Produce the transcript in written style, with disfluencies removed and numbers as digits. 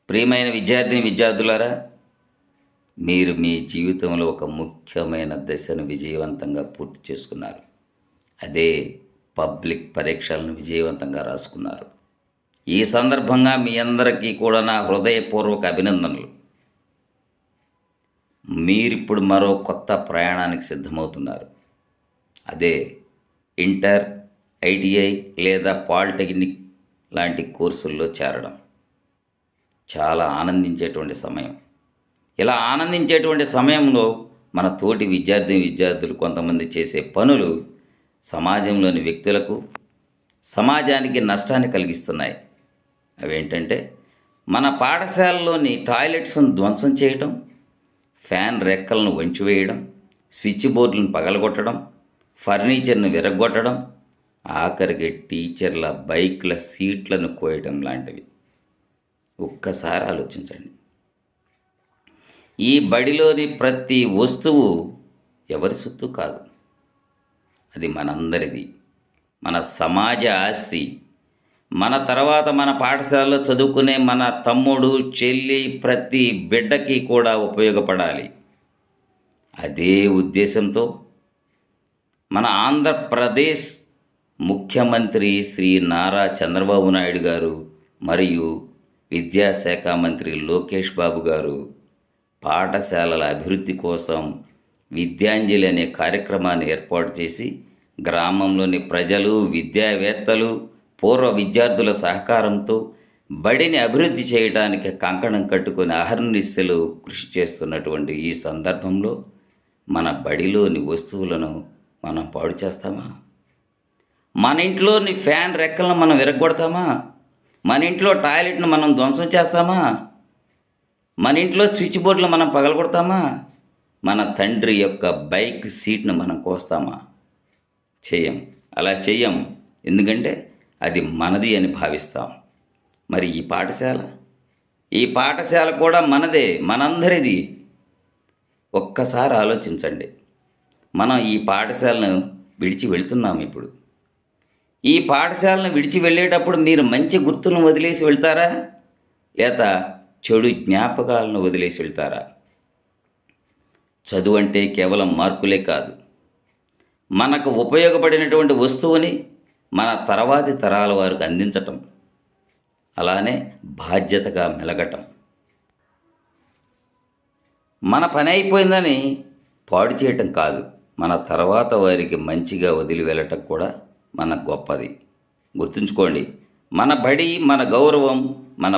ప్రియమైన విద్యార్థులారా, మీరు మీ జీవితంలో ఒక ముఖ్యమైన దశను విజయవంతంగా పూర్తి చేసుకున్నారు. అదే పబ్లిక్ పరీక్షలను విజయవంతంగా రాసుకున్నారు. ఈ సందర్భంగా మీ అందరికీ కూడా నా హృదయపూర్వక అభినందనలు. మీరిప్పుడు మరో కొత్త ప్రయాణానికి సిద్ధమవుతున్నారు. అదే ఇంటర్, ఐటీఐ లేదా పాలిటెక్నిక్ లాంటి కోర్సుల్లో చేరడం. చాలా ఆనందించేటువంటి సమయం. ఇలా ఆనందించేటువంటి సమయంలో మన తోటి విద్యార్థులు కొంతమంది చేసే పనులు సమాజంలోని వ్యక్తులకు, సమాజానికి నష్టాన్ని కలిగిస్తున్నాయి. అవేంటంటే, మన పాఠశాలలోని టాయిలెట్స్ను ధ్వంసం చేయటం, ఫ్యాన్ రెక్కలను వంచివేయడం, స్విచ్ బోర్డులను పగలగొట్టడం, ఫర్నిచర్ను విరగ్గొట్టడం, ఆఖరికి టీచర్ల బైక్ల సీట్లను కోయటం లాంటివి. ఒక్కసారి ఆలోచించండి. ఈ బడిలోని ప్రతి వస్తువు ఎవరి సొత్తు కాదు. అది మనందరిది, మన సమాజ ఆస్తి. మన తర్వాత మన పాఠశాలలో చదువుకునే మన తమ్ముడు, చెల్లి, ప్రతి బిడ్డకి కూడా ఉపయోగపడాలి. అదే ఉద్దేశంతో మన ఆంధ్రప్రదేశ్ ముఖ్యమంత్రి శ్రీ నారా చంద్రబాబు నాయుడు గారు మరియు విద్యాశాఖ మంత్రి లోకేష్ బాబు గారు పాఠశాలల అభివృద్ధి కోసం విద్యాంజలి అనే కార్యక్రమాన్ని ఏర్పాటు చేసి గ్రామంలోని ప్రజలు, విద్యావేత్తలు, పూర్వ విద్యార్థుల సహకారంతో బడిని అభివృద్ధి చేయడానికి కంకణం కట్టుకొని అహర్నిశలు కృషి చేస్తున్నటువంటి ఈ సందర్భంలో మన బడిలోని వస్తువులను మనం పాడు చేస్తామా? మన ఇంట్లోని ఫ్యాన్ రెక్కలను మనం విరగొడతామా? మన ఇంట్లో టాయిలెట్ను మనం ధ్వంసం చేస్తామా? మన ఇంట్లో స్విచ్ బోర్డులు మనం పగలగొడతామా? మన తండ్రి యొక్క బైక్ సీట్ను మనం కోస్తామా? అలా చెయ్యం. ఎందుకంటే అది మనది అని భావిస్తాం. మరి ఈ పాఠశాల కూడా మనదే, మనందరిది. ఒక్కసారి ఆలోచించండి. మనం ఈ పాఠశాలను విడిచి వెళ్తున్నాం. ఇప్పుడు ఈ పాఠశాలను విడిచి వెళ్ళేటప్పుడు మీరు మంచి గుర్తులను వదిలేసి వెళ్తారా, లేదా చెడు జ్ఞాపకాలను వదిలేసి వెళ్తారా? చదువు అంటే కేవలం మార్కులే కాదు, మనకు ఉపయోగపడినటువంటి వస్తువుని మన తర్వాతి తరాల వారికి అందించటం, అలానే బాధ్యతగా మెలగటం. మన పని అయిపోయిందని పాడు చేయటం కాదు, మన తర్వాత వారికి మంచిగా వదిలి వెళ్ళటం కూడా మన గొప్పది. గుర్తుంచుకోండి, మన బడి, మన గౌరవం, మన